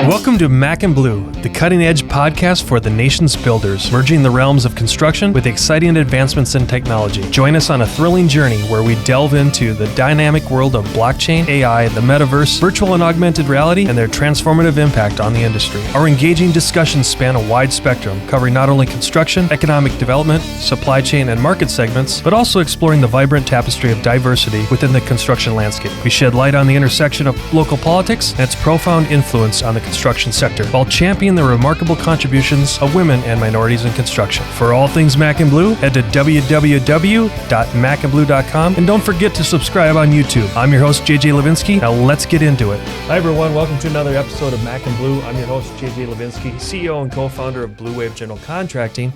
Welcome to Mac and Bleu, the cutting-edge podcast for the nation's builders, merging the realms of construction with exciting advancements in technology. Join us on a thrilling journey where we delve into the dynamic world of blockchain, AI, the Metaverse, virtual and augmented reality, and their transformative impact on the industry. Our engaging discussions span a wide spectrum, covering not only construction, economic development, supply chain, and market segments, but also exploring the vibrant tapestry of diversity within the construction landscape. We shed light on the intersection of local politics and its profound influence on the construction sector, while championing the remarkable contributions of women and minorities in construction. For all things Mac and Bleu, head to www.macandbleu.com, and don't forget to subscribe on YouTube. I'm your host, JJ Levinsky. Now let's get into it. Hi everyone, welcome to another episode of Mac and Bleu. I'm your host, JJ Levinsky, CEO and co-founder of Blue Wave General Contracting.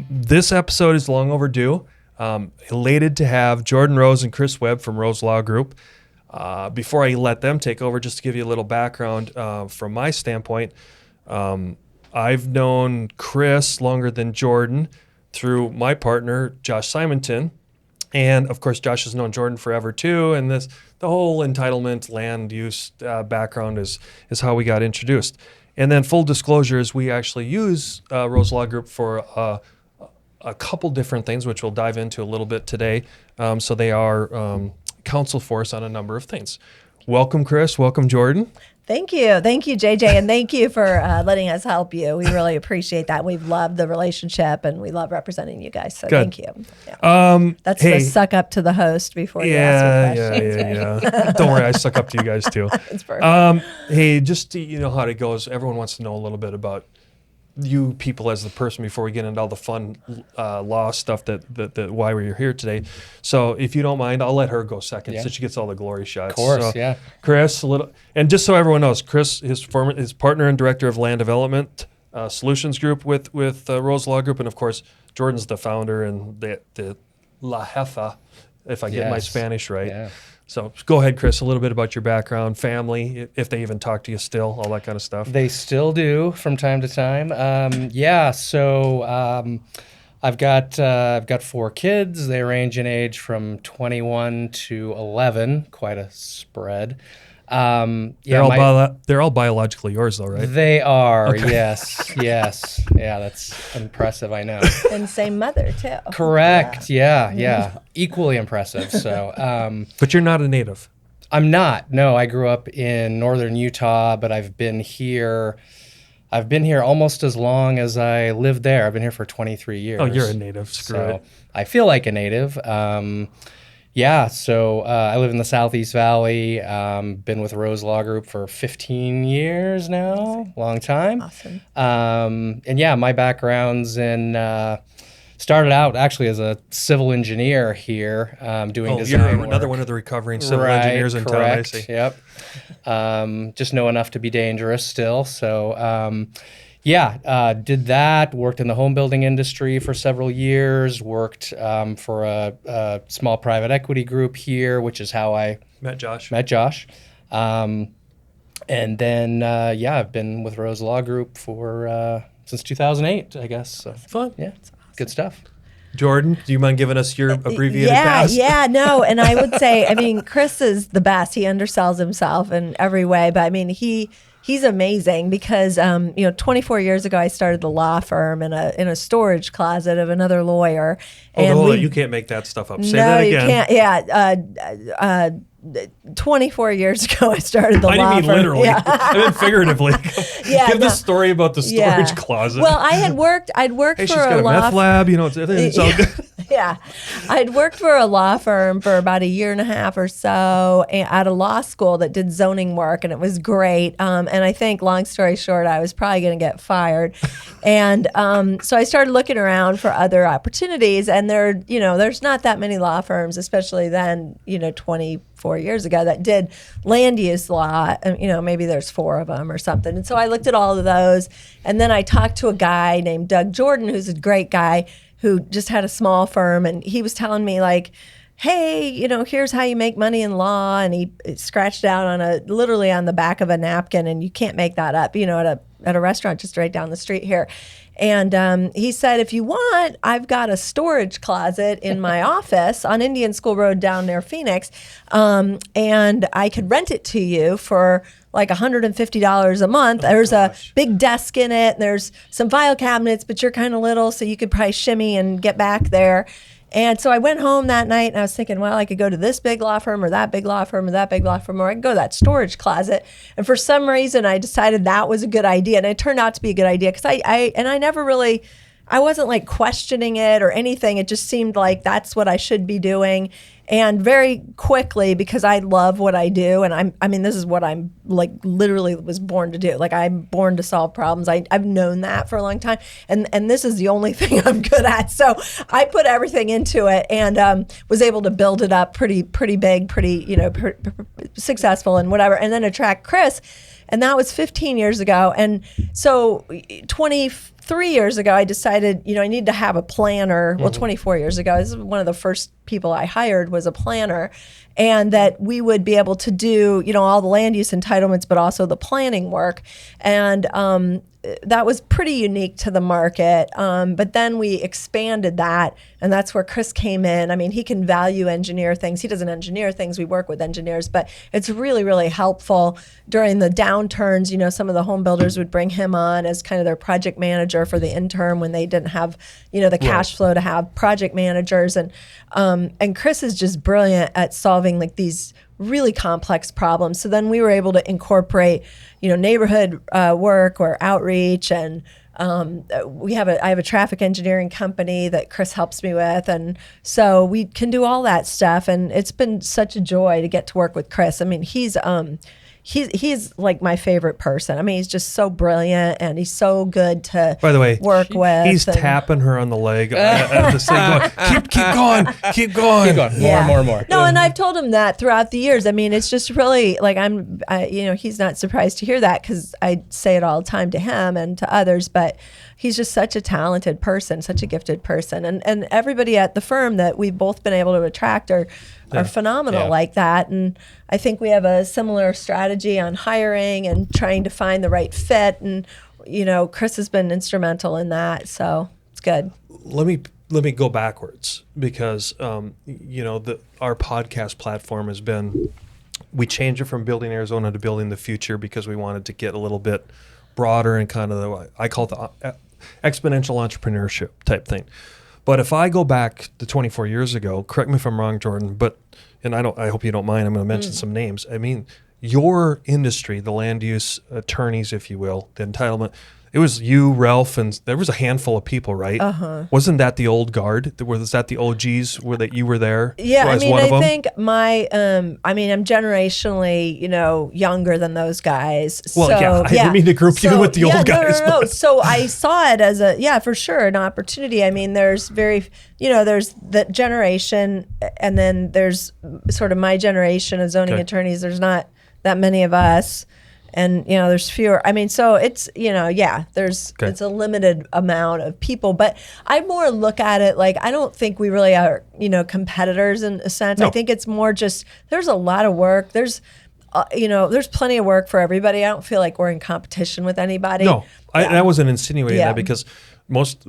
This episode is long overdue. Elated to have Jordan Rose and Chris Webb from Rose Law Group. Before I let them take over, just to give you a little background from my standpoint, I've known Chris longer than Jordan through my partner, Josh Simonton. And of course, Josh has known Jordan forever too. And the whole entitlement land use background is how we got introduced. And then full disclosure is we actually use Rose Law Group for a couple different things, which we'll dive into a little bit today. So they are counsel for us on a number of things. Welcome, Chris. Welcome, Jordan. Thank you, JJ, and thank you for letting us help you. We really appreciate that. We've loved the relationship, and we love representing you guys. So Good. Thank you. Yeah. That's hey. the suck up to the host before you ask me questions. Yeah. Don't worry, I suck up to you guys too. It's perfect. Hey, just to, you know how it goes. Everyone wants to know a little bit about you people as the person before we get into all the fun law stuff that why we're here today. So if you don't mind, I'll let her go second so she gets all the glory shots. Of course, so, yeah. Chris, and just so everyone knows, Chris is his partner and director of land development solutions group with Rose Law Group, and of course Jordan's the founder and the La Jefa, if I get my Spanish right. Yeah. So go ahead, Chris, a little bit about your background, family, if they even talk to you still, all that kind of stuff. They still do from time to time. I've got 4 kids. They range in age from 21 to 11, quite a spread. They're all biologically yours though, right? They are, okay. Yes. Yeah, that's impressive, I know. And same mother too. Correct, yeah. Equally impressive, so. But you're not a native. I'm not, no. I grew up in northern Utah, but I've been here almost as long as I lived there. I've been here for 23 years. Oh, you're a native, screw it. I feel like a native. So I live in the Southeast Valley, been with Rose Law Group for 15 years now, long time. Awesome. My background's started out actually as a civil engineer here, doing design you're work. Another one of the recovering civil engineers in town, I see. Yep. Just know enough to be dangerous still, so... did that, worked in the home building industry for several years, worked for a small private equity group here, which is how I met Josh. And then, I've been with Rose Law Group for since 2008, I guess. So, fun. Yeah, it's good stuff. Jordan, do you mind giving us your abbreviated pass? No, and I would say, Chris is the best. He undersells himself in every way, but he's amazing because 24 years ago I started the law firm in a storage closet of another lawyer. Hold on, you can't make that stuff up. Say that again. No, you can't. Yeah. 24 years ago I started the law firm. I didn't mean literally. Yeah. I meant figuratively. Give the story about the storage closet. Well, I'd worked hey, for she's got a meth lab, it's all good. Yeah. I'd worked for a law firm for about a year and a half or so at a law school that did zoning work, and it was great. And I think, long story short, I was probably going to get fired. And so I started looking around for other opportunities, and there's not that many law firms, especially then, 24 years ago, that did land use law. Maybe there's 4 of them or something. And so I looked at all of those, and then I talked to a guy named Doug Jordan, who's a great guy, who just had a small firm, and he was telling me, like, hey, here's how you make money in law. And he scratched out literally on the back of a napkin, and you can't make that up, at a restaurant just right down the street here. And he said, if you want, I've got a storage closet in my office on Indian School Road down near Phoenix, and I could rent it to you for like $150 a month. There's a big desk in it, and there's some file cabinets, but you're kind of little, so you could probably shimmy and get back there. And so I went home that night, and I was thinking, well, I could go to this big law firm or that big law firm or that big law firm, or I could go to that storage closet. And for some reason, I decided that was a good idea. And it turned out to be a good idea because I wasn't like questioning it or anything. It just seemed like that's what I should be doing. And very quickly, because I love what I do, and this is what I'm like literally was born to do. Like, I'm born to solve problems. I've known that for a long time, and this is the only thing I'm good at. So I put everything into it and was able to build it up pretty big, pretty successful and whatever, and then attract Chris. And that was 15 years ago. And so 23 years ago, I decided, I need to have a planner. Well, 24 years ago, this is one of the first people I hired was a planner, and that we would be able to do, all the land use entitlements, but also the planning work. And that was pretty unique to the market. But then we expanded that, and that's where Chris came in. I mean, he can value engineer things. He doesn't engineer things. We work with engineers, but it's really, really helpful during the downturns. Some of the home builders would bring him on as kind of their project manager for the interim when they didn't have, the cash flow to have project managers. And Chris is just brilliant at solving like these really complex problems. So then we were able to incorporate, neighborhood work or outreach, and I have a traffic engineering company that Chris helps me with, and so we can do all that stuff. And it's been such a joy to get to work with Chris. I mean, he's like my favorite person. I mean, he's just so brilliant, and he's so good to By the way, work with. He's tapping her on the leg at the same going, keep going. More. No, and I've told him that throughout the years. I mean, it's just really like he's not surprised to hear that because I say it all the time to him and to others, but he's just such a talented person, such a gifted person. And everybody at the firm that we've both been able to attract are phenomenal like that. And I think we have a similar strategy on hiring and trying to find the right fit. And, Chris has been instrumental in that. So it's good. Let me go backwards because, our podcast platform has been, we changed it from Building Arizona to Building the Future because we wanted to get a little bit broader and kind of I call it the exponential entrepreneurship type thing. But if I go back to 24 years ago, correct me if I'm wrong, Jordan, and I hope you don't mind, I'm going to mention some names. I mean, your industry, the land use attorneys, if you will, the entitlement, it was you, Ralph, and there was a handful of people, right? Wasn't that the old guard? Was that the OGs that you were there? Yeah, I think I'm generationally, younger than those guys. Well, I didn't mean to group you with the old guys. No. So I saw it as for sure, an opportunity. I mean, there's there's the generation, and then there's sort of my generation of zoning attorneys. There's not that many of us. And, there's fewer. I mean, so it's, it's a limited amount of people. But I more look at it like, I don't think we really are, competitors in a sense. No. I think it's more just, there's a lot of work. There's, there's plenty of work for everybody. I don't feel like we're in competition with anybody. No, I wasn't insinuating that because most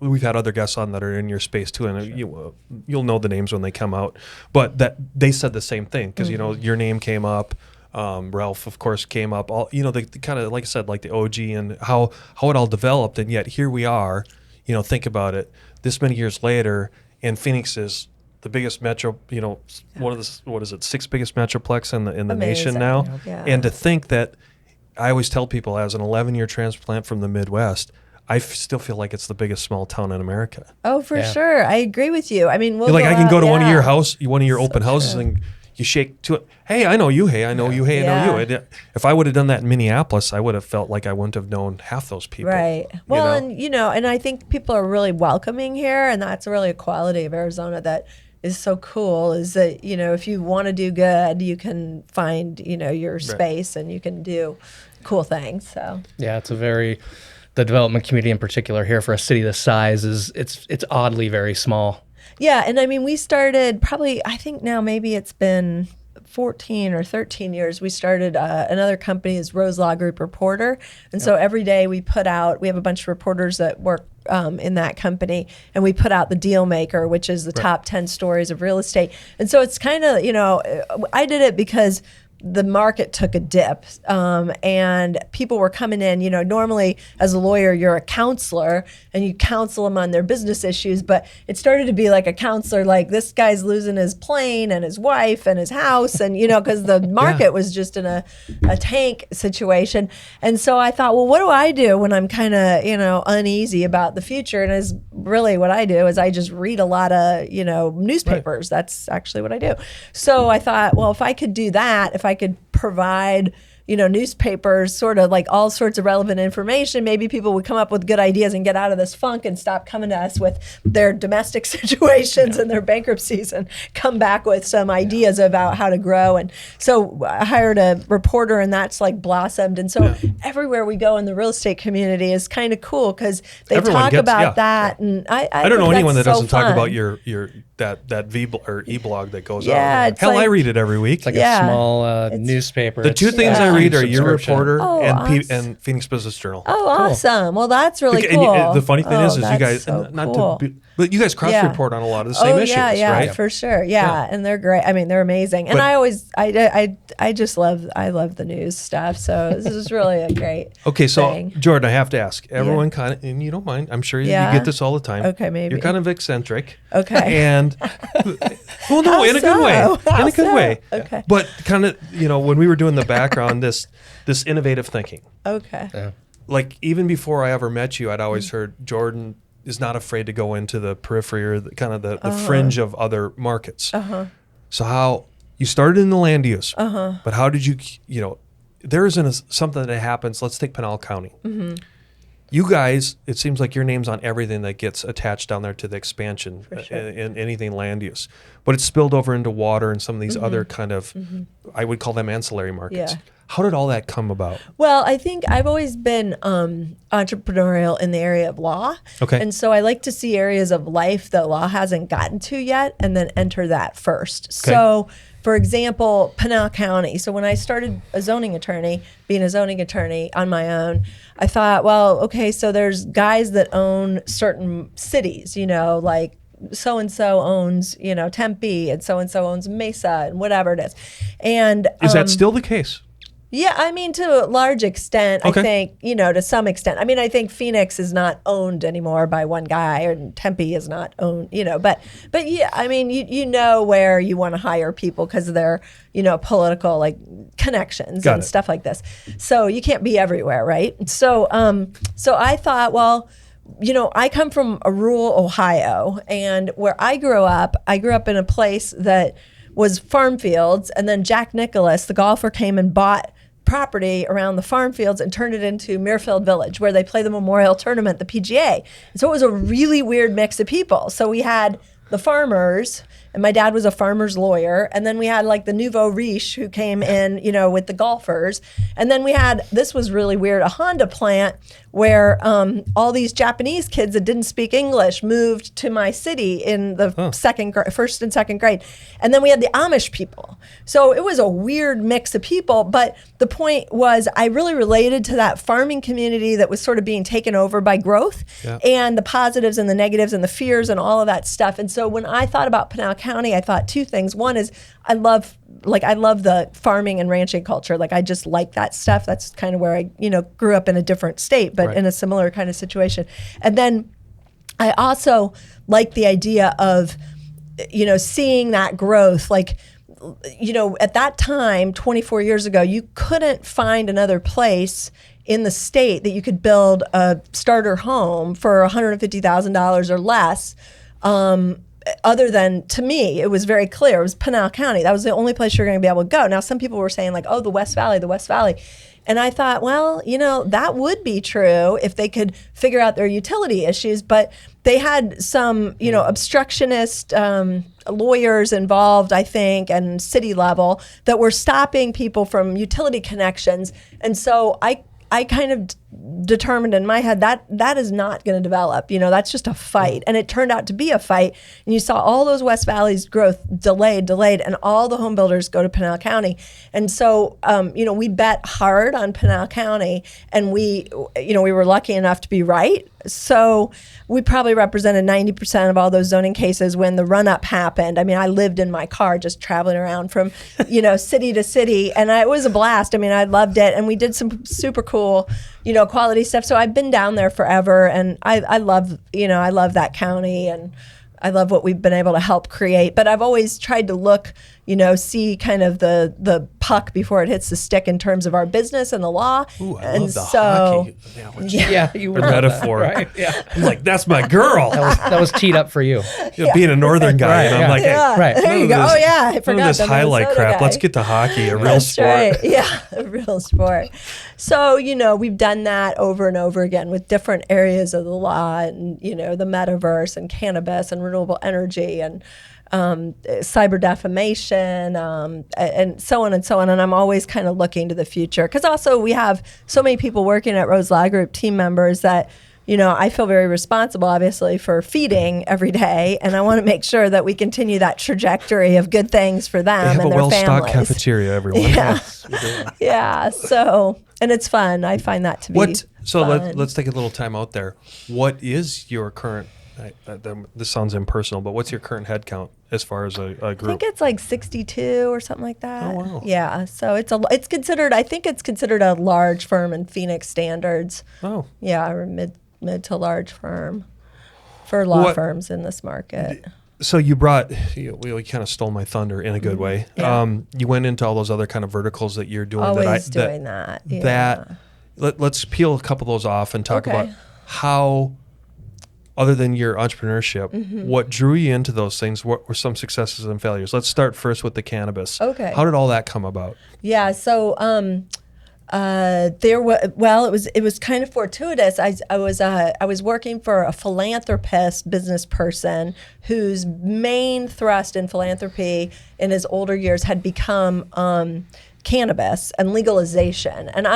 we've had other guests on that are in your space too, and you'll know the names when they come out. But that they said the same thing because your name came up, Ralph of course came up. All the kind of like I said, like the OG and how it all developed, and yet here we are. Think about it. This many years later, and Phoenix is the biggest metro. What is it? Sixth biggest metroplex in the nation now. Yeah. And to think that, I always tell people as an 11-year transplant from the Midwest, I still feel like it's the biggest small town in America. Oh, for sure. I agree with you. I mean, I can go to one of your open houses, and you shake to it. Hey, I know you. Hey, I know you. Hey, I know you. If I would have done that in Minneapolis, I would have felt like I wouldn't have known half those people. Right. Well, and I think people are really welcoming here, and that's really a quality of Arizona that is so cool. Is that if you want to do good, you can find your space and you can do cool things. So yeah, it's a very the development community in particular here for a city this size is it's oddly very small. Yeah, and I mean, we started probably, I think now maybe it's been 14 or 13 years, we started another company is Rose Law Group Reporter. And so every day we have a bunch of reporters that work in that company, and we put out the Deal Maker, which is the top 10 stories of real estate. And so it's kind of, I did it because the market took a dip, and people were coming in. Normally as a lawyer, you're a counselor and you counsel them on their business issues, but it started to be like a counselor, like this guy's losing his plane and his wife and his house, and because the market was just in a tank situation. And so I thought, well, what do I do when I'm kind of uneasy about the future? And is really what I do is I just read a lot of newspapers. Right. That's actually what I do. So I thought, well, if I could do that, if I could provide newspapers, sort of like all sorts of relevant information, maybe people would come up with good ideas and get out of this funk and stop coming to us with their domestic situations and their bankruptcies, and come back with some ideas about how to grow. And so I hired a reporter, and that's like blossomed. And so everywhere we go in the real estate community is kind of cool because they talk about that. And I don't know anyone that doesn't fun. talk about your that or e-blog that goes out. Hell, I read it every week. It's like a small newspaper. The two things I read are your reporter awesome. and Phoenix Business Journal. Oh, awesome. Well, that's really cool. And the funny thing is you guys, so not cool. but you guys cross-report on a lot of the same issues, right? For sure. Yeah, and they're great. I mean, they're amazing. And I just love the news stuff. So this is really a great thing. Jordan, I have to ask. Everyone kind of, and you don't mind, I'm sure you get this all the time. Okay, maybe. You're kind of eccentric. Okay. And, well, no, in a good way. In a good way. Okay. But kind of, when we were doing the background, this innovative thinking. Okay. Yeah. Like, even before I ever met you, I'd always heard Jordan is not afraid to go into the periphery or the fringe of other markets. So how you started in the land use, but how did you, there isn't something that happens. Let's take Pinal County. You guys, it seems like your name's on everything that gets attached down there to the expansion and anything land use, but it's spilled over into water and some of these other kind of, I would call them ancillary markets. Yeah. How did all that come about? Well, I think I've always been entrepreneurial in the area of law. Okay. And so I like to see areas of life that law hasn't gotten to yet and then enter that first. Okay. So, for example, Pinal County. So when I started being a zoning attorney on my own, I thought, well, okay, so there's guys that own certain cities, like so-and-so owns, Tempe, and so-and-so owns Mesa, and whatever it is. And is that still the case? Yeah, I mean, to a large extent, I think, to some extent. I mean, I think Phoenix is not owned anymore by one guy, and Tempe is not owned, but yeah, I mean, you know where you want to hire people because of their, political connections and stuff like this. So you can't be everywhere, right? So I thought, well, I come from a rural Ohio, and where I grew up in a place that was farm fields, and then Jack Nicklaus, the golfer, came and bought property around the farm fields and turned it into Muirfield Village, where they play the Memorial Tournament, the PGA. And so it was a really weird mix of people. So we had the farmers, and my dad was a farmer's lawyer, and then we had the nouveau riche who came in, with the golfers, and then we had, this was really weird, a Honda plant where all these Japanese kids that didn't speak English moved to my city in the first and second grade, and then we had the Amish people. So it was a weird mix of people, but the point was I really related to that farming community that was sort of being taken over by growth, and the positives and the negatives and the fears and all of that stuff. And so when I thought about Pinal County, I thought two things. One is I love the farming and ranching culture. I just like that stuff. That's kind of where I, grew up in a different state, but in a similar kind of situation. And then I also like the idea of, seeing that growth. At that time, 24 years ago, you couldn't find another place in the state that you could build a starter home for $150,000 or less. Other than, to me, it was very clear. It was Pinal County. That was the only place you're going to be able to go. Now, some people were saying the West Valley. And I thought, well, that would be true if they could figure out their utility issues. But they had some, obstructionist lawyers involved, I think, and city level that were stopping people from utility connections. And so I I kind of determined in my head that is not going to develop. That's just a fight. And it turned out to be a fight. And you saw all those West Valley's growth delayed, and all the home builders go to Pinal County. And so, we bet hard on Pinal County, and we were lucky enough to be right. So we probably represented 90% of all those zoning cases when the run-up happened. I mean, I lived in my car just traveling around from, city to city, and it was a blast. I mean, I loved it, and we did some super cool, quality stuff. So I've been down there forever, and I love that county, and I love what we've been able to help create. But I've always tried to look, see kind of the puck before it hits the stick in terms of our business and the law. Ooh, I and love the so, hockey analogy. Yeah, you were metaphor. Right? Yeah. I'm like, that's my girl. That was teed up for you. Being a northern guy, and I'm like, hey, Right. There you go. this- Oh yeah, I forgot none of this the highlight Minnesota crap. guy. Let's get to hockey, a real That's sport. right. Yeah, a real sport. So, we've done that over and over again with different areas of the law and, the metaverse and cannabis and renewable energy and cyber defamation, and so on and so on. And I'm always kind of looking to the future, because also we have so many people working at Rose Law Group, team members, that I feel very responsible, obviously, for feeding every day, and I want to make sure that we continue that trajectory of good things for them They have and a their well-stocked families. cafeteria, everyone. Yeah. Yes. Yeah. So, and it's fun. I find that to be fun. Let's take a little time out there. What is your current? This sounds impersonal, but what's your current head count as far as a I group? think it's like 62 or something like that. Oh, wow. Yeah. So it's considered. I think it's considered a large firm in Phoenix standards. Oh, Yeah, or mid to large firm for law firms in this market. so you kind of stole my thunder in a good way. Yeah. You went into all those other kind of verticals that you're doing. Always doing that. Yeah. Let's peel a couple of those off and talk Okay. about how, other than your entrepreneurship, what drew you into those things? What were some successes and failures? Let's start first with the cannabis. Okay. How did all that come about? Yeah. So it was kind of fortuitous. I was working for a philanthropist business person whose main thrust in philanthropy in his older years had become cannabis and legalization. And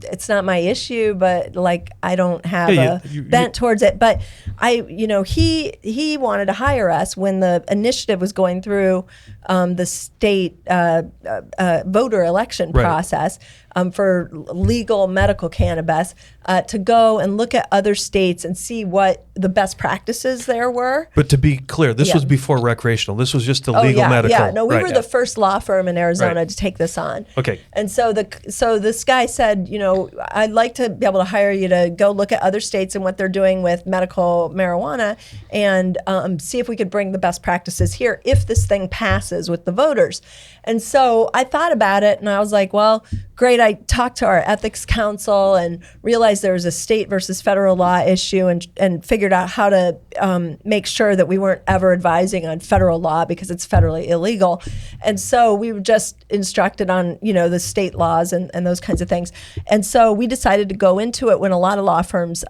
it's not my issue, but like I don't have a bent towards it. But he wanted to hire us when the initiative was going through the state voter election process for legal medical cannabis to go and look at other states and see what the best practices there were. But to be clear, this was before recreational. This was just the legal medical. Yeah, no, we were the first law firm in Arizona to take this on. Okay. And so this guy said, I'd like to be able to hire you to go look at other states and what they're doing with medical marijuana and see if we could bring the best practices here if this thing passes with the voters. And so I thought about it and I was like, well, great. I talked to our ethics counsel and realized there was a state versus federal law issue and figured out how to make sure that we weren't ever advising on federal law because it's federally illegal. And so we were just instructed on, the state laws and those kinds of things. And so we decided to go into it when a lot of law firms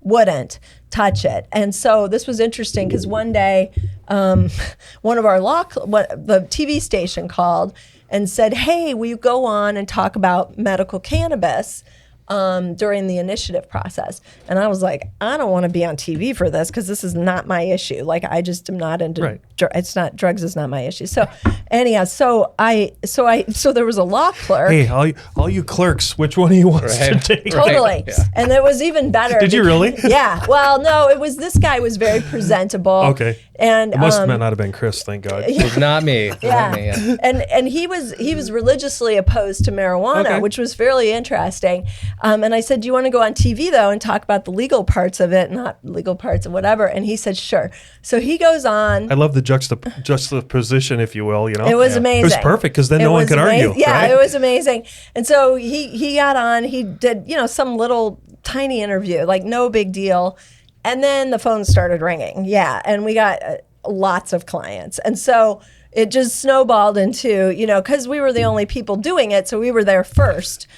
wouldn't touch it. And so this was interesting because one day one of our the TV station called and said, hey, will you go on and talk about medical cannabis during the initiative process? And I was like, I don't want to be on TV for this because this is not my issue. Like, I just am not into drugs is not my issue. So anyhow, so there was a law clerk. Hey, all you clerks, which one do you want to take? Totally. Right. Yeah. And it was even better. Did you really? Yeah. Well, no, this guy was very presentable. Okay. And It must not have been Chris, thank God. It was not me. yeah. Not me, yeah. And he was religiously opposed to marijuana, which was fairly interesting. And I said, do you want to go on TV though and talk about the legal parts of it, not legal parts of whatever? And he said, sure. So he goes on. I love the juxtaposition, if you will. It was amazing. It was perfect because then no one could argue. Yeah, right? It was amazing. And so he got on. He did some little tiny interview, like no big deal. And then the phone started ringing. Yeah, and we got lots of clients. And so it just snowballed into, because we were the only people doing it, so we were there first.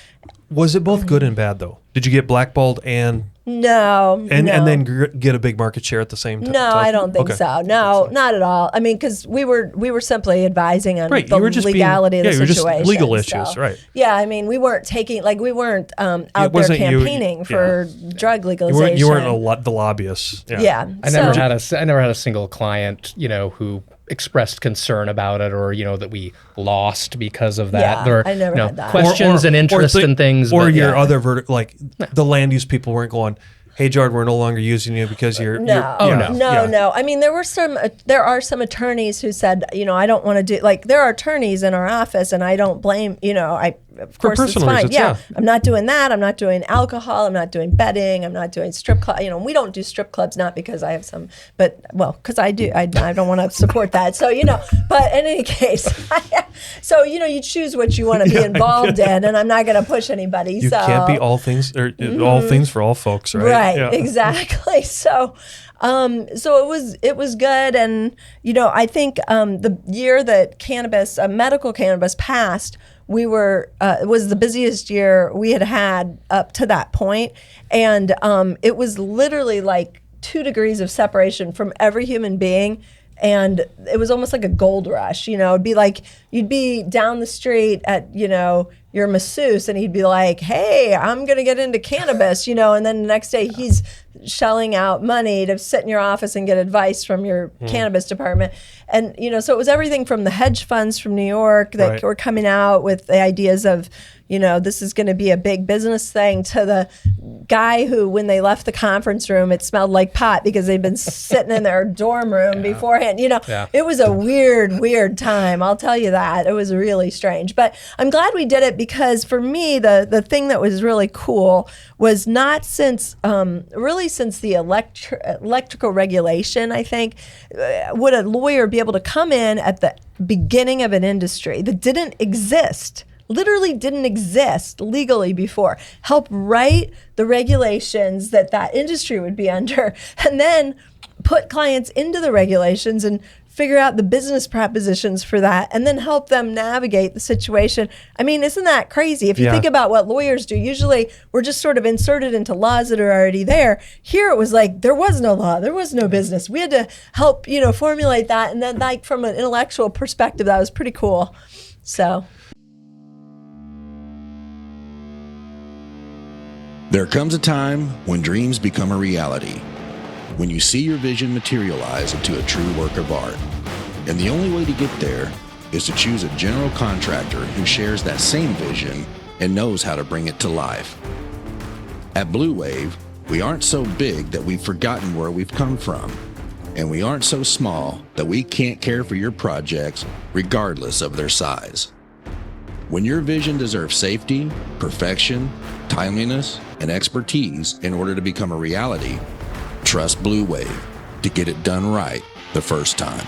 Was it both good and bad, though? Did you get blackballed and No, and no. and then get a big market share at the same time? No, I don't think so. No, not at all. I mean, because we were simply advising on Right, the you were just legality of the you were just situation. legal issues, so, right? Yeah, I mean, we weren't out there wasn't you- campaigning for drug You legalization. weren't the lobbyists. Yeah, I never had a single client, who expressed concern about it, or that we lost because of that. Yeah, There I never had that. questions and interest in things, or but your other like the land use people weren't going, "Hey, Jordan, we're no longer using you because you're." No. I mean, there are some attorneys who said, I don't want to do, like, there are attorneys in our office, and I don't blame, of course it's personal fine. reasons, yeah. I'm not doing that. I'm not doing alcohol. I'm not doing betting. I'm not doing strip club. We don't do strip clubs, not because I have some, but because I do. I don't want to support that. So, but in any case, so, you choose what you want to be involved in, and I'm not going to push anybody. You can't be all things or all things for all folks, right? Right, Yeah. exactly. So, it was good, and I think the year that medical cannabis passed, it was the busiest year we had up to that point, and it was literally like 2 degrees of separation from every human being. And it was almost like a gold rush, it'd be like you'd be down the street at, your masseuse, and he'd be like, "Hey, I'm going to get into cannabis," and then the next day he's shelling out money to sit in your office and get advice from your cannabis department. And, so it was everything from the hedge funds from New York that were coming out with the ideas of, this is going to be a big business thing, to the guy who, when they left the conference room, it smelled like pot because they'd been sitting in their dorm room beforehand. It was a weird time. I'll tell you that. It was really strange. But I'm glad we did it, because for me, the thing that was really cool was not since the electrical regulation, I think, would a lawyer be able to come in at the beginning of an industry that didn't exist, literally didn't exist legally before, help write the regulations that industry would be under, and then put clients into the regulations and figure out the business propositions for that, and then help them navigate the situation. I mean, isn't that crazy? If you think about what lawyers do, usually we're just sort of inserted into laws that are already there. Here it was like there was no law, there was no business. We had to help, formulate that, and then, like, from an intellectual perspective, that was pretty cool. So. There comes a time when dreams become a reality, when you see your vision materialize into a true work of art. And the only way to get there is to choose a general contractor who shares that same vision and knows how to bring it to life. At Blue Wave, we aren't so big that we've forgotten where we've come from, and we aren't so small that we can't care for your projects regardless of their size. When your vision deserves safety, perfection, timeliness, and expertise in order to become a reality, trust Blue Wave to get it done right the first time.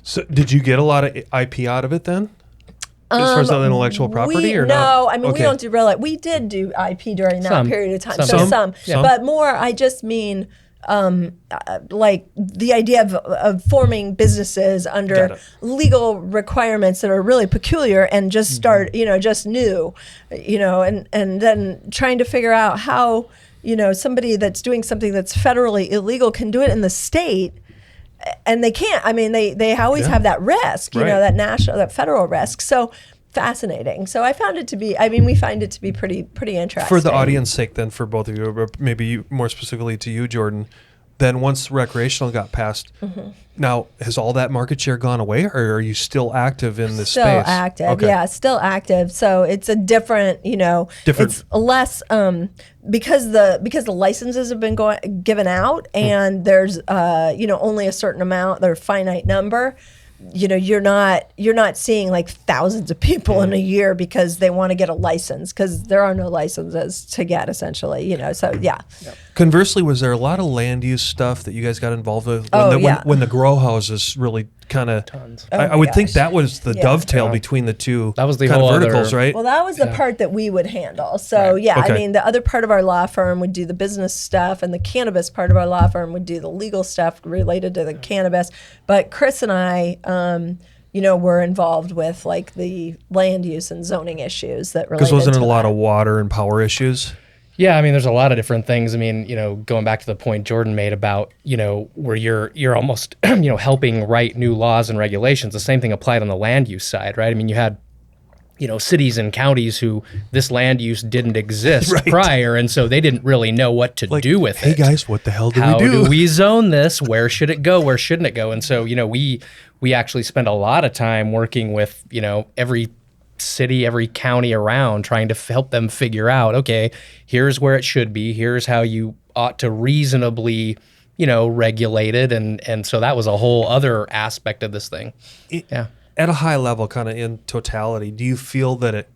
So, did you get a lot of IP out of it then? As far as the intellectual property, or no? not? I mean, we don't do real. We did do IP during that period of time. Some. But more. I just mean, like the idea of forming businesses under legal requirements that are really peculiar, and just start, just new, and then trying to figure out how, somebody that's doing something that's federally illegal can do it in the state. And they can't. I mean, they always have that risk, that federal risk. So fascinating. So I found it to be. I mean, we find it to be pretty interesting. For the audience sake, then, for both of you, or maybe you, more specifically to you, Jordan. Then once recreational got passed, now has all that market share gone away, or are you still active in this space? Still active, Okay. still active. So it's a different, it's less because the licenses have been given out, and there's only a certain amount, they're a finite number. You're not seeing like thousands of people in a year because they want to get a license, because there are no licenses to get, essentially. So yeah. Conversely, was there a lot of land use stuff that you guys got involved with when the grow houses really kind of? I would think that was the dovetail between the two. That was the kind whole of verticals, other, right? Well, that was the part that we would handle. So Okay. I mean, the other part of our law firm would do the business stuff, and the cannabis part of our law firm would do the legal stuff related to the cannabis. But Chris and I, were involved with like the land use and zoning issues that related Because wasn't it to a lot that. of water and power issues? Yeah, I mean, there's a lot of different things. I mean, going back to the point Jordan made about, where you're almost, helping write new laws and regulations. The same thing applied on the land use side, right? I mean, you had, cities and counties who this land use didn't exist Right. prior, and so they didn't really know what to do with Hey it. guys, what the hell do How we do? do we zone this? Where should it go? Where shouldn't it go? And so, we actually spend a lot of time working with, every city, every county around, trying to help them figure out, okay, here's where it should be. Here's how you ought to reasonably, regulate it. And so that was a whole other aspect of this thing. Yeah. At a high level, kind of in totality, do you feel that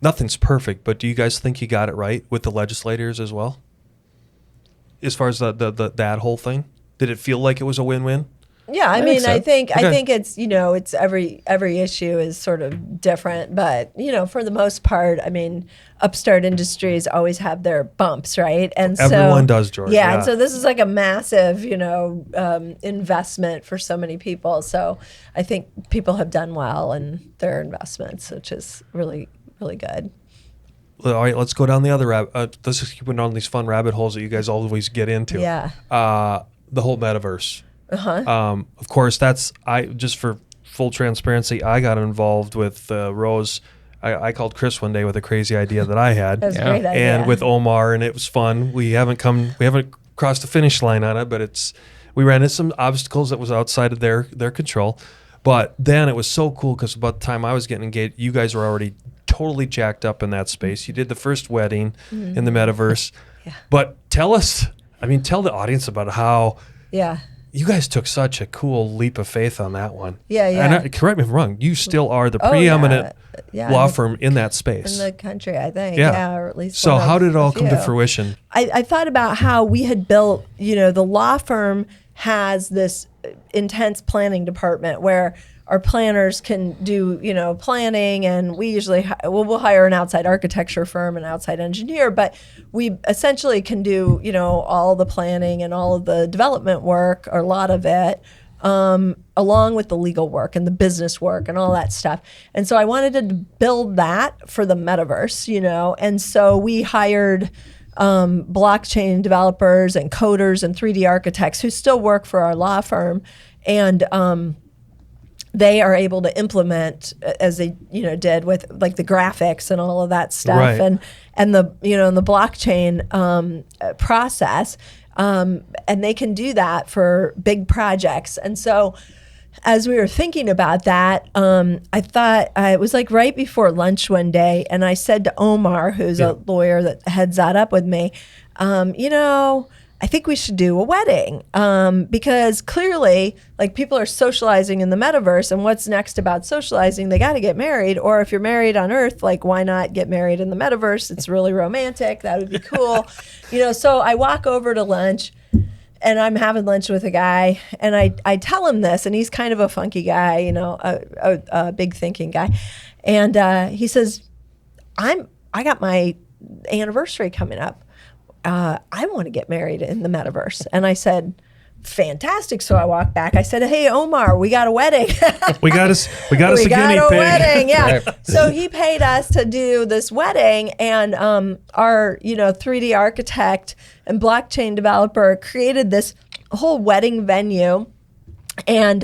nothing's perfect, but do you guys think you got it right with the legislators as well? As far as that whole thing, did it feel like it was a win-win? Yeah, I mean, so. I think Okay. it's it's every issue is sort of different, but for the most part, I mean, upstart industries always have their bumps, right? And so Everyone does, George. Yeah, and so this is like a massive, investment for so many people. So I think people have done well in their investments, which is really, really good. All right, let's go down the other rabbit. Let's just keep going down these fun rabbit holes that you guys always get into. Yeah. The whole metaverse. Of course, just for full transparency, I got involved with Rose. I called Chris one day with a crazy idea that I had, That's a great idea. and with Omar, and it was fun. We haven't crossed the finish line on it, but we ran into some obstacles that was outside of their control. But then it was so cool because about the time I was getting engaged, you guys were already totally jacked up in that space. You did the first wedding in the metaverse. Yeah. But tell the audience about how Yeah. you guys took such a cool leap of faith on that one. Yeah, yeah. And correct me if I'm wrong, you still are the Oh, preeminent yeah, law in the- firm in that space. In the country, I think. Yeah. Yeah, or at least So one how of did it all a come to few. fruition? I thought about how we had built, the law firm has this intense planning department where our planners can do, planning, and we usually we'll hire an outside architecture firm, an outside engineer, but we essentially can do, all the planning and all of the development work, or a lot of it, along with the legal work and the business work and all that stuff. And so I wanted to build that for the metaverse, and so we hired blockchain developers and coders and 3D architects who still work for our law firm, and they are able to implement as they did with like the graphics and all of that stuff, Right. and the and the blockchain process, and they can do that for big projects. And so as we were thinking about that, I thought it was like right before lunch one day, and I said to Omar, who's a lawyer that heads that up with me, I think we should do a wedding, because clearly, like, people are socializing in the metaverse, and what's next about socializing? They got to get married, or if you're married on Earth, like, why not get married in the metaverse? It's really romantic. That would be cool, So I walk over to lunch, and I'm having lunch with a guy, and I tell him this, and he's kind of a funky guy, a big thinking guy, and he says, I got my anniversary coming up. I want to get married in the metaverse. And I said, fantastic. So I walked back. I said, hey, Omar, we got a wedding. We got us a guinea a pig. wedding. Yeah. Right. So he paid us to do this wedding, and our 3D architect and blockchain developer created this whole wedding venue. And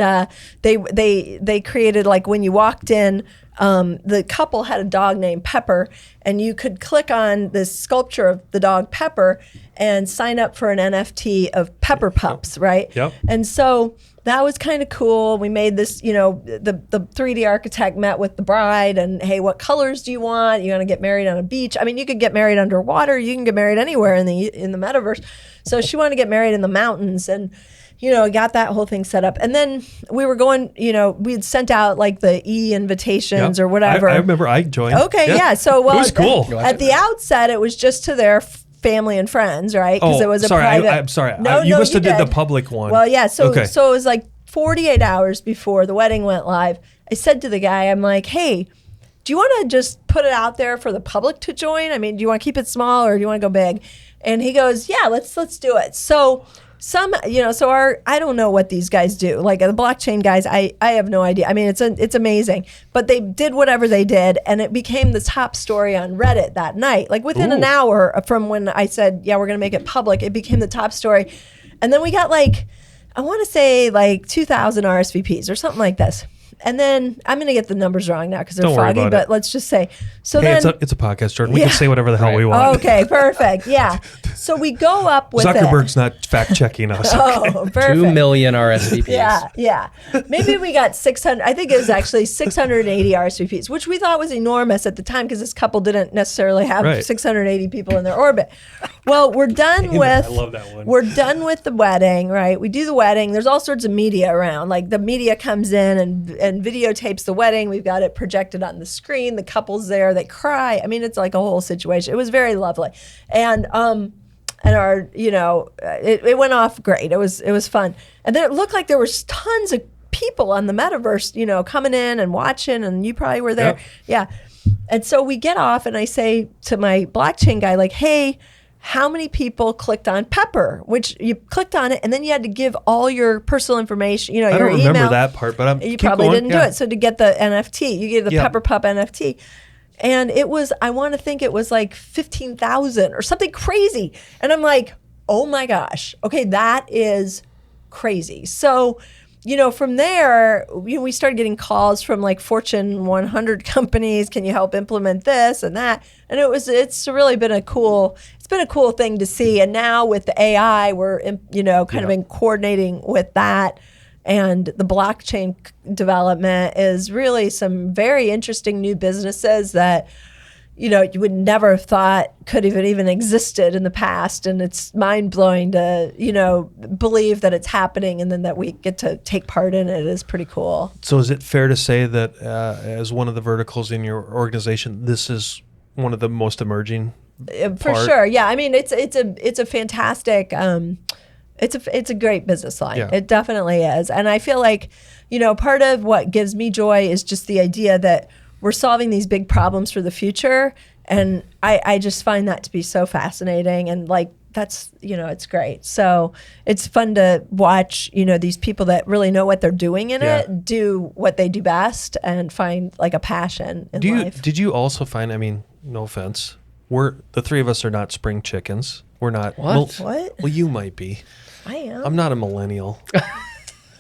they created, like, when you walked in, the couple had a dog named Pepper, and you could click on this sculpture of the dog Pepper and sign up for an NFT of Pepper Pups, right? Yep. And so that was kind of cool. We made this, the 3D architect met with the bride, and, hey, what colors do you want? You want to get married on a beach? I mean, you could get married underwater. You can get married anywhere in the metaverse. So she wanted to get married in the mountains, and got that whole thing set up. And then we were going, we had sent out like the invitations Yep. or whatever. I remember I joined. Okay, yeah. So, it was cool. At the outset, it was just to their family and friends, right? Because it was a sorry, private. I'm sorry. No, You no, must have did the did. public one. Well, yeah. So, Okay. so it was like 48 hours before the wedding went live. I said to the guy, I'm like, hey, do you want to just put it out there for the public to join? I mean, do you want to keep it small or do you want to go big? And he goes, yeah, let's do it. So Some, so I don't know what these guys do. Like the blockchain guys, I have no idea. I mean, it's amazing, but they did whatever they did, and it became the top story on Reddit that night. Like within an hour from when I said, yeah, we're going to make it public, it became the top story. And then we got I want to say 2,000 RSVPs or something like this. And then I'm going to get the numbers wrong now because they're foggy, but let's just say. So hey, then it's a podcast, Jordan. We can say whatever the hell we want. Okay, perfect. Yeah. So we go up with Zuckerberg's not fact checking us. Oh, perfect. 2 million RSVPs. Yeah. Maybe we got 600. I think it was actually 680 RSVPs, which we thought was enormous at the time because this couple didn't necessarily have 680 people in their orbit. Well, we're done with. I love that one. We're done with the wedding, right? We do the wedding. There's all sorts of media around. Like the media comes in and videotapes the wedding. We've got it projected on the screen. The couple's there. They cry. I mean, it's like a whole situation. It was very lovely, and our, it went off great. It was fun, and then it looked like there was tons of people on the Metaverse, coming in and watching, and you probably were there. Yep. Yeah, and so we get off, and I say to my blockchain guy, like, hey, how many people clicked on Pepper, which you clicked on it and then you had to give all your personal information, your email. I don't remember that part, but you probably didn't do it. So to get the NFT, you get the Pepper Pup NFT. And it was, I want to think it was 15,000 or something crazy. And I'm like, oh my gosh. Okay, that is crazy. So, from there, we started getting calls from Fortune 100 companies. Can you help implement this and that? And it's really been a cool thing to see. And now with the AI, we're, kind of been coordinating with that. And the blockchain development is really some very interesting new businesses that, you would never have thought could have even existed in the past. And it's mind blowing to, believe that it's happening and then that we get to take part in it is pretty cool. So is it fair to say that as one of the verticals in your organization, this is one of the most emerging? For sure. Yeah. I mean, it's a fantastic, it's a great business line. Yeah. It definitely is. And I feel like, part of what gives me joy is just the idea that we're solving these big problems for the future. And I just find that to be so fascinating. And that's, it's great. So it's fun to watch, these people that really know what they're doing in it, do what they do best and find a passion in life. Did you also find, I mean, no offense, the three of us are not spring chickens. We're not. What? Well, you might be. I am. I'm not a millennial.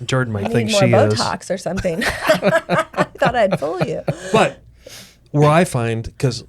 Jordan might think she she is. Botox or something. I thought I'd fool you. But where I find, because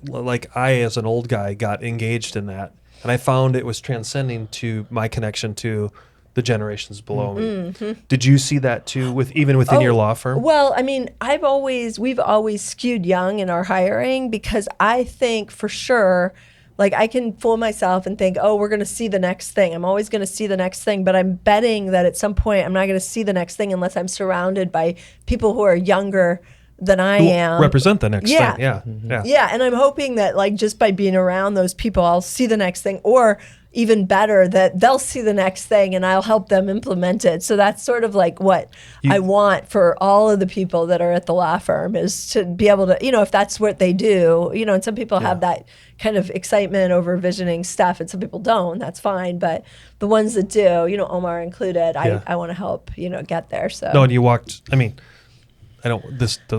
I as an old guy got engaged in that, and I found it was transcending to my connection to the generations below me. Mm-hmm. Did you see that too, even within your law firm? Well, I mean, we've always skewed young in our hiring because I think for sure. I can fool myself and think, oh, we're going to see the next thing. I'm always going to see the next thing. But I'm betting that at some point I'm not going to see the next thing unless I'm surrounded by people who are younger than I am. Represent the next thing. Yeah. Mm-hmm. Yeah. And I'm hoping that just by being around those people, I'll see the next thing. Or even better, that they'll see the next thing and I'll help them implement it. So that's sort of what I want for all of the people that are at the law firm is to be able to, if that's what they do, and some people have that kind of excitement over visioning stuff and some people don't, that's fine. But the ones that do, Omar included, I want to help, get there. So no, and you walked, I mean, I don't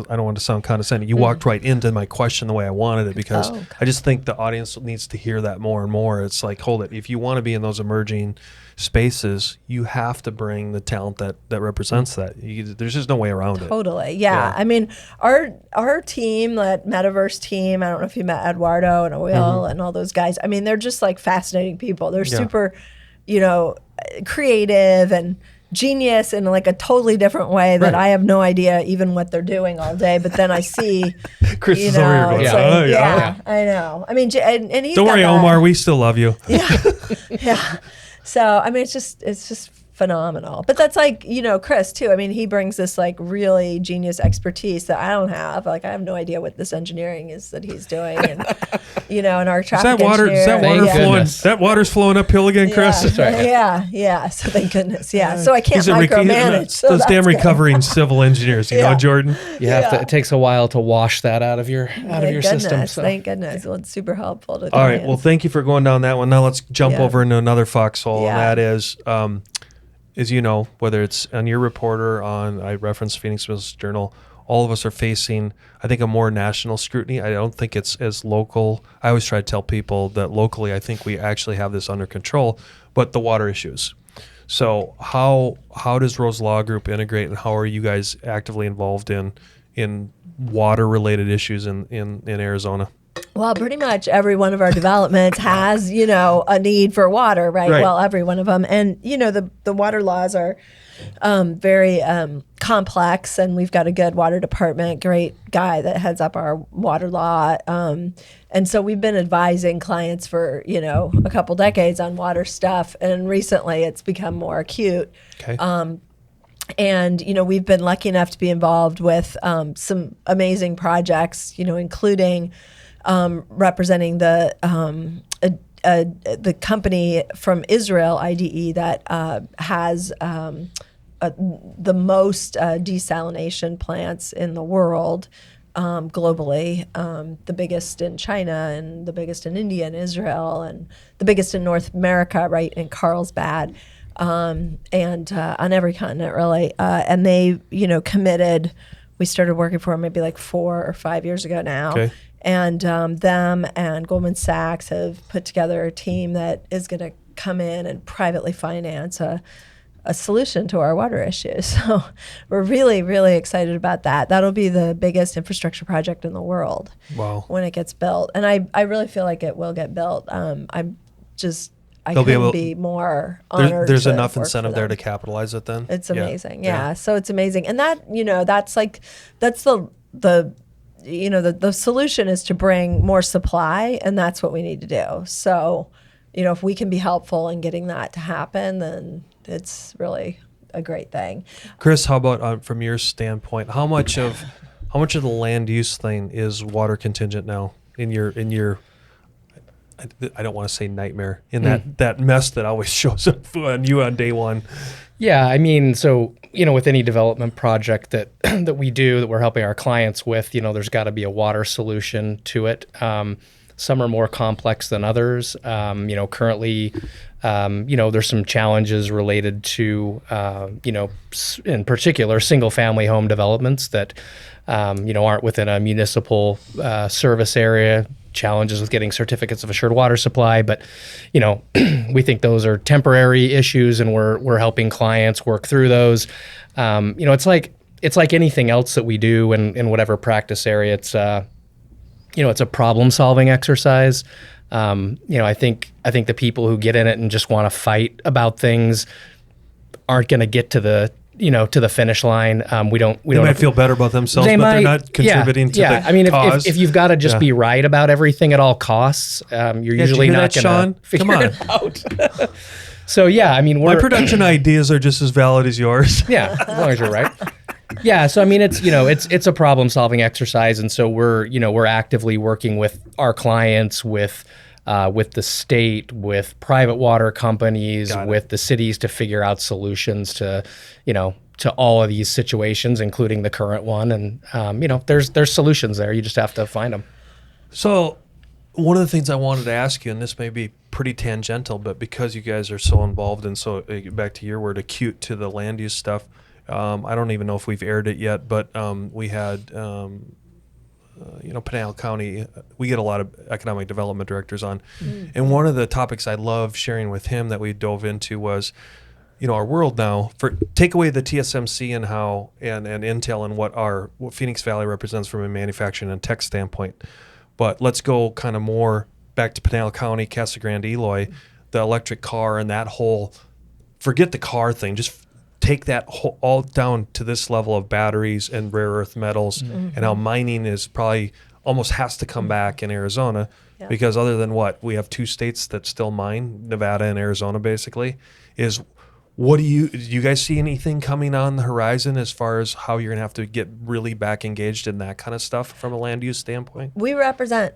want to sound condescending. You walked right into my question the way I wanted it because I just think the audience needs to hear that more and more. It's hold it. If you want to be in those emerging spaces, you have to bring the talent that represents that. There's just no way around it. Totally. Yeah. I mean, our team, that Metaverse team, I don't know if you met Eduardo and Will and all those guys. I mean, they're just fascinating people. They're super, creative and genius in a totally different way that I have no idea even what they're doing all day. But then I see, Chris is over here going, I know. I mean, and he's don't worry, Omar, we still love you. Yeah. So I mean, it's just phenomenal. But that's Chris too. I mean, he brings this really genius expertise that I don't have. I have no idea what this engineering is that he's doing, and and our traffic engineer. Is that water flowing? That water's flowing uphill again, Chris. Yeah, right. Yeah. So thank goodness. Yeah. So I can't micromanage. Those damn recovering civil engineers, you know, Jordan. You have to. It takes a while to wash that out of your system. So. Thank goodness. Well, it's super helpful to. All right. Well, thank you for going down that one. Now let's jump over into another foxhole, and that is. as you know, whether it's on your report or on, I referenced Phoenix Business Journal, all of us are facing, I think, a more national scrutiny. I don't think it's as local. I always try to tell people that locally, I think we actually have this under control, but the water issues. So how does Rose Law Group integrate, and how are you guys actively involved in water-related issues in Arizona? Well, pretty much every one of our developments has, a need for water, right? Well, every one of them. And, the water laws are very complex, and we've got a good water department, great guy that heads up our water law. And so we've been advising clients for, a couple decades on water stuff. And recently it's become more acute. Okay. And, we've been lucky enough to be involved with some amazing projects, including representing the company from Israel, IDE, that has the most desalination plants in the world globally, the biggest in China and the biggest in India and Israel and the biggest in North America, right, in Carlsbad, and on every continent, really. And they, committed, we started working for them maybe like 4 or 5 years ago now. Okay. And them and Goldman Sachs have put together a team that is going to come in and privately finance a solution to our water issues. So we're really, really excited about that. That'll be the biggest infrastructure project in the world. Wow. When it gets built. And I really feel like it will get built. I They'll couldn't be more honored. There's to enough work incentive for there them. to capitalize it then? It's amazing. Yeah. So it's amazing. And that's the solution is to bring more supply, and that's what we need to do. So, if we can be helpful in getting that to happen, then it's really a great thing. Chris, how about from your standpoint, how much of the land use thing is water contingent now in your I don't want to say nightmare, in that mess that always shows up on you on day one? Yeah, I mean, so, with any development project that that we do, that we're helping our clients with, there's got to be a water solution to it. Some are more complex than others. Currently, there's some challenges related to, in particular, single-family home developments that, aren't within a municipal service area. Challenges with getting certificates of assured water supply, but we think those are temporary issues, and we're helping clients work through those. It's like anything else that we do in whatever practice area. It's it's a problem solving exercise. I think the people who get in it and just want to fight about things aren't going to get to the finish line. They might feel better about themselves, they're not contributing to the I mean, cause. if you've got to just be right about everything at all costs, you're usually not going to figure it out. So I mean, my production ideas are just as valid as yours. Yeah, as long as you're right. Yeah, so I mean, it's a problem solving exercise, and so we're actively working with our clients, with the state, with private water companies, with the cities to figure out solutions to all of these situations, including the current one. And, there's solutions there. You just have to find them. So one of the things I wanted to ask you, and this may be pretty tangential, but because you guys are so involved and so, back to your word, acute to the land use stuff, I don't even know if we've aired it yet, but we had... Pinal County, we get a lot of economic development directors on. And one of the topics I love sharing with him that we dove into was, our world now, take away the TSMC and how, and Intel and what Phoenix Valley represents from a manufacturing and tech standpoint. But let's go kind of more back to Pinal County, Casa Grande, Eloy, the electric car and that whole, forget the car thing, just take that all down to this level of batteries and rare earth metals, and how mining is probably almost has to come back in Arizona, because other than we have 2 states that still mine, Nevada and Arizona basically, is do you guys see anything coming on the horizon as far as how you're going to have to get really back engaged in that kind of stuff from a land use standpoint? We represent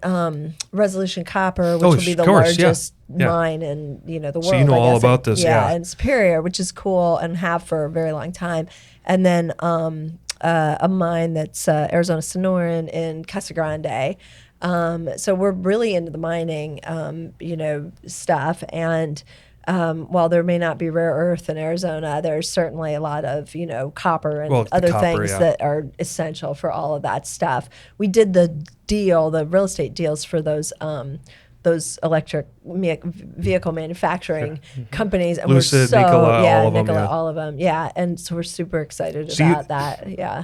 Resolution Copper, which will be the largest mine in the world. So you know all about this, and Superior, which is cool, and have for a very long time. And then a mine that's Arizona Sonoran in Casa Grande. So we're really into the mining, stuff, and while there may not be rare earth in Arizona, there's certainly a lot of, copper and other things that are essential for all of that stuff. We did the real estate deals for those electric vehicle manufacturing companies. And Lucid, we're so, Nikola, all of them. Yeah. And so we're super excited about that. Yeah.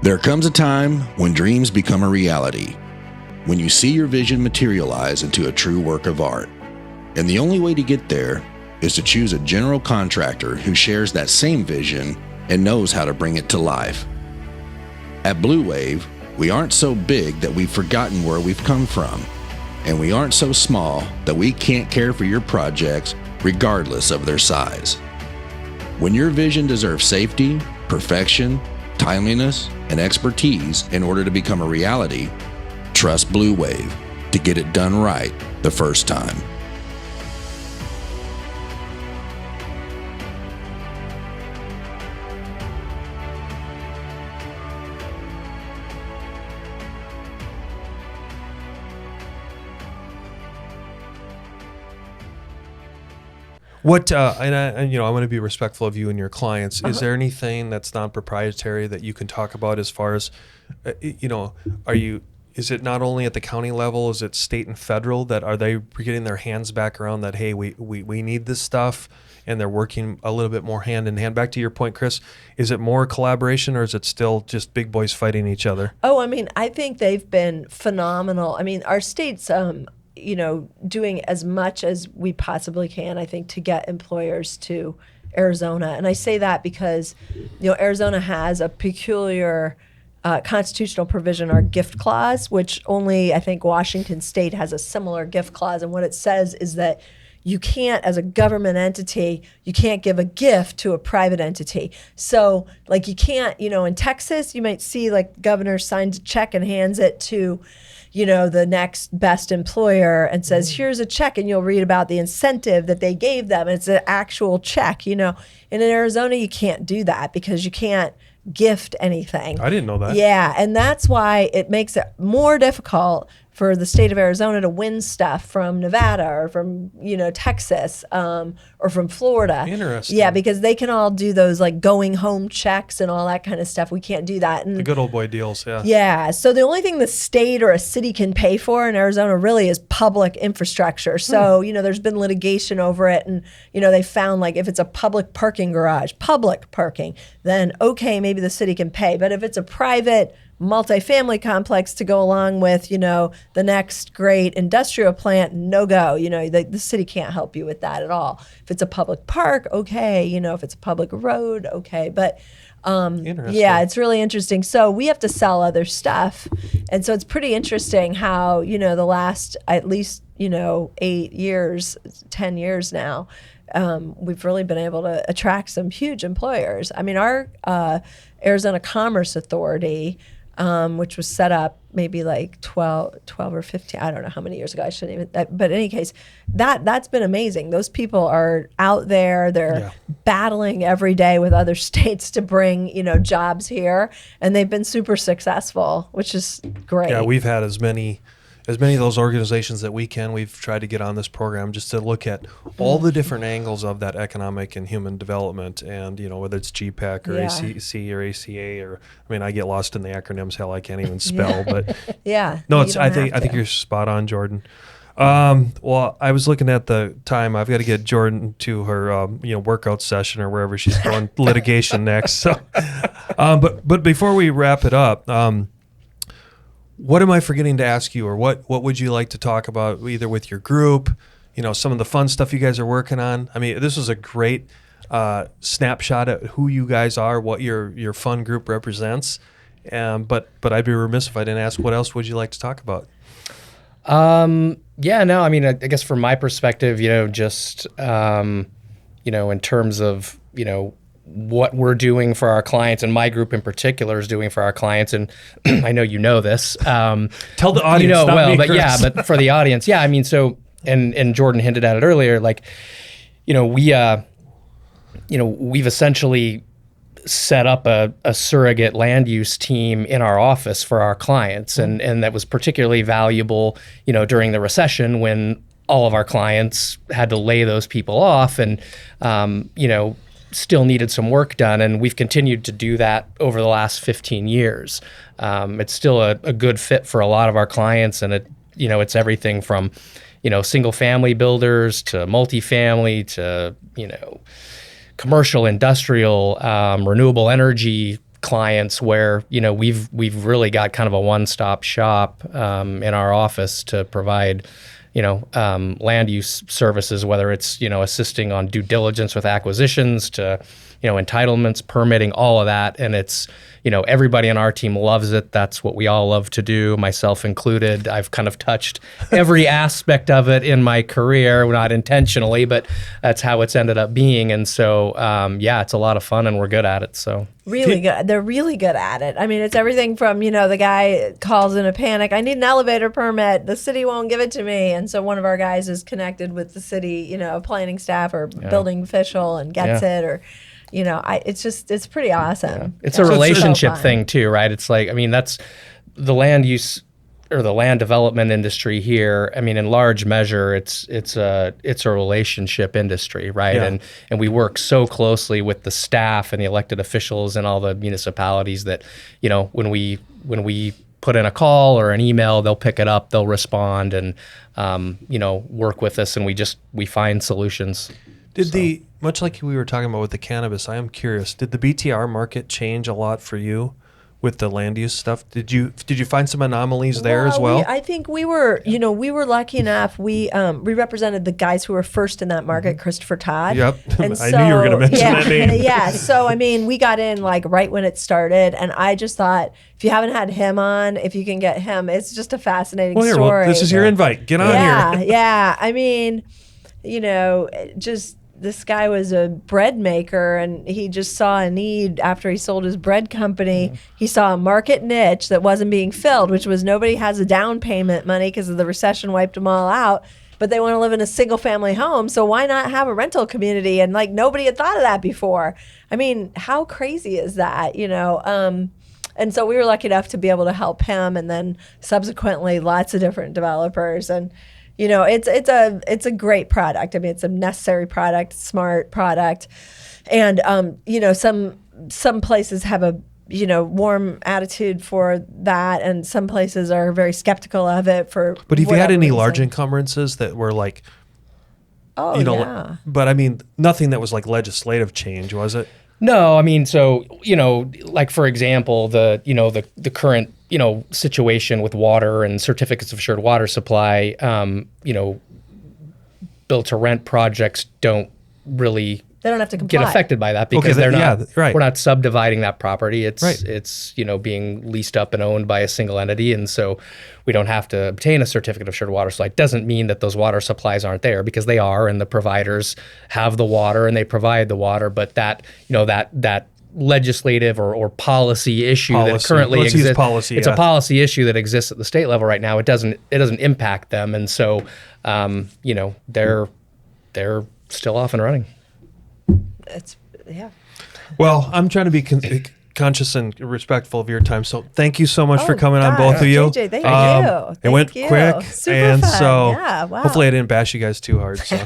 There comes a time when dreams become a reality, when you see your vision materialize into a true work of art. And the only way to get there is to choose a general contractor who shares that same vision and knows how to bring it to life. At Blue Wave, we aren't so big that we've forgotten where we've come from, and we aren't so small that we can't care for your projects regardless of their size. When your vision deserves safety, perfection, timeliness, and expertise in order to become a reality, trust Blue Wave to get it done right the first time. What and I want to be respectful of you and your clients. Is there anything that's non-proprietary that you can talk about as far as, is it not only at the county level, is it state and federal, that are they getting their hands back around that, hey, we need this stuff, and they're working a little bit more hand in hand? Back to your point, Chris, is it more collaboration or is it still just big boys fighting each other? Oh, I think they've been phenomenal. Our state's doing as much as we possibly can, I think, to get employers to Arizona. And I say that because, Arizona has a peculiar constitutional provision, our gift clause, which only, I think, Washington State has a similar gift clause. And what it says is that you can't, as a government entity, you can't give a gift to a private entity. So, you can't, in Texas, you might see, governor signs a check and hands it to the next best employer and says, here's a check, and you'll read about the incentive that they gave them. It's an actual check, And in Arizona, you can't do that because you can't gift anything. I didn't know that. Yeah, and that's why it makes it more difficult for the state of Arizona to win stuff from Nevada or from, Texas or from Florida. Interesting. Yeah, because they can all do those going home checks and all that kind of stuff. We can't do that. And the good old boy deals, yeah. Yeah, so the only thing the state or a city can pay for in Arizona really is public infrastructure. So, there's been litigation over it, and, they found if it's a public parking garage, public parking, then okay, maybe the city can pay. But if it's a private multifamily complex to go along with, the next great industrial plant, no go. The city can't help you with that at all. If it's a public park, okay. If it's a public road, okay. But yeah, it's really interesting. So we have to sell other stuff. And so it's pretty interesting how, the last at least, 8 years, 10 years now, we've really been able to attract some huge employers. Our Arizona Commerce Authority, which was set up maybe 12 or 15, I don't know how many years ago, I shouldn't even, but in any case, that's been amazing. Those people are out there, they're battling every day with other states to bring, jobs here, and they've been super successful, which is great. Yeah, we've had as many of those organizations that we can. We've tried to get on this program just to look at all the different angles of that economic and human development, and whether it's GPEC or ACC or ACA, or I get lost in the acronyms. Hell, I can't even spell. But no, it's I think you're spot on, Jordan. Well, I was looking at the time. I've got to get Jordan to her workout session or wherever she's going litigation next. So, but before we wrap it up. What am I forgetting to ask you, or what would you like to talk about, either with your group, some of the fun stuff you guys are working on? This was a great snapshot at who you guys are, what your fun group represents. But I'd be remiss if I didn't ask, what else would you like to talk about? I guess from my perspective, just, in terms of, what we're doing for our clients, and my group in particular is doing for our clients, and I know this. Tell the audience, not well, me, but Chris. yeah, but for the audience, so and Jordan hinted at it earlier, we've essentially set up a surrogate land use team in our office for our clients, and that was particularly valuable, during the recession when all of our clients had to lay those people off and, still needed some work done. And we've continued to do that over the last 15 years. It's still a good fit for a lot of our clients. And it's everything from, single family builders to multifamily to, commercial, industrial, renewable energy clients where, we've really got kind of a one-stop shop in our office to provide land use services, whether it's, assisting on due diligence with acquisitions to, entitlements, permitting, all of that. And it's, everybody on our team loves it. That's what we all love to do, myself included. I've kind of touched every aspect of it in my career, not intentionally, but that's how it's ended up being. And so, it's a lot of fun and we're good at it. So. Really good. They're really good at it. I mean, it's everything from, the guy calls in a panic, I need an elevator permit. The city won't give it to me. And so one of our guys is connected with the city, planning staff or building official and gets it or, it's pretty awesome. Yeah. It's a relationship thing too, right? It's like, that's the land use or the land development industry here. In large measure, it's a relationship industry, right? Yeah. And we work so closely with the staff and the elected officials and all the municipalities that, when we put in a call or an email, they'll pick it up, they'll respond and, work with us, and we find solutions. Much like we were talking about with the cannabis, I am curious, did the BTR market change a lot for you with the land use stuff? Did you find some anomalies there as well? I think we were lucky enough. We represented the guys who were first in that market, Christopher Todd. Yep. And I knew you were going to mention that name. Yeah. So, we got in like right when it started, and I just thought, if you haven't had him on, if you can get him, it's just a fascinating story. This is your invite. Get on here. Yeah. This guy was a bread maker, and he just saw a need after he sold his bread company. He saw a market niche that wasn't being filled, which was nobody has a down payment money because of the recession wiped them all out, but they want to live in a single family home. So why not have a rental community? And nobody had thought of that before. How crazy is that, And so we were lucky enough to be able to help him, and then subsequently lots of different developers. And it's a great product. It's a necessary product, smart product, and some places have a warm attitude for that, and some places are very skeptical of it. But have you had any large encumbrances that were like? Oh, yeah. But nothing that was like legislative change, was it? No, like for example, the current situation with water and certificates of assured water supply, build to rent projects don't really they don't have to comply. Get affected by that because we're not subdividing that property. It's right. It's being leased up and owned by a single entity, and so we don't have to obtain a certificate of assured water supply. It doesn't mean that those water supplies aren't there, because they are, and the providers have the water and they provide the water. But that that legislative or policy issue that currently exists. It's a policy issue that exists at the state level right now. It doesn't impact them, and so they're still off and running. Well, I'm trying to be conscious and respectful of your time, so thank you so much for coming on, both of you. JJ, thank you. It went quick, Super and fun. so wow. hopefully I didn't bash you guys too hard. So.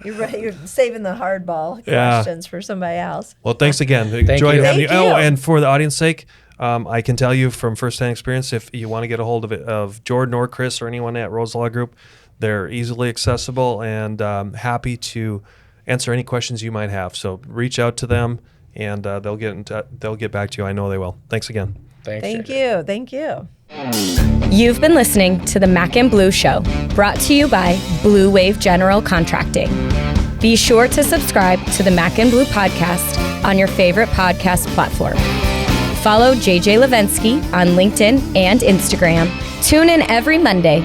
You're saving the hardball questions for somebody else. Well, thanks again. Enjoyed having you. Thank you. Oh, and for the audience's sake, I can tell you from firsthand experience, if you want to get a hold of Jordan or Chris or anyone at Rose Law Group, they're easily accessible and happy to answer any questions you might have. So reach out to them, and they'll get back to you. I know they will. Thanks again. Thank you. Thank you. You've been listening to the Mac and Blue Show, brought to you by Blue Wave General Contracting. Be sure to subscribe to the Mac and Blue podcast on your favorite podcast platform. Follow JJ Levinsky on LinkedIn and Instagram. Tune in every Monday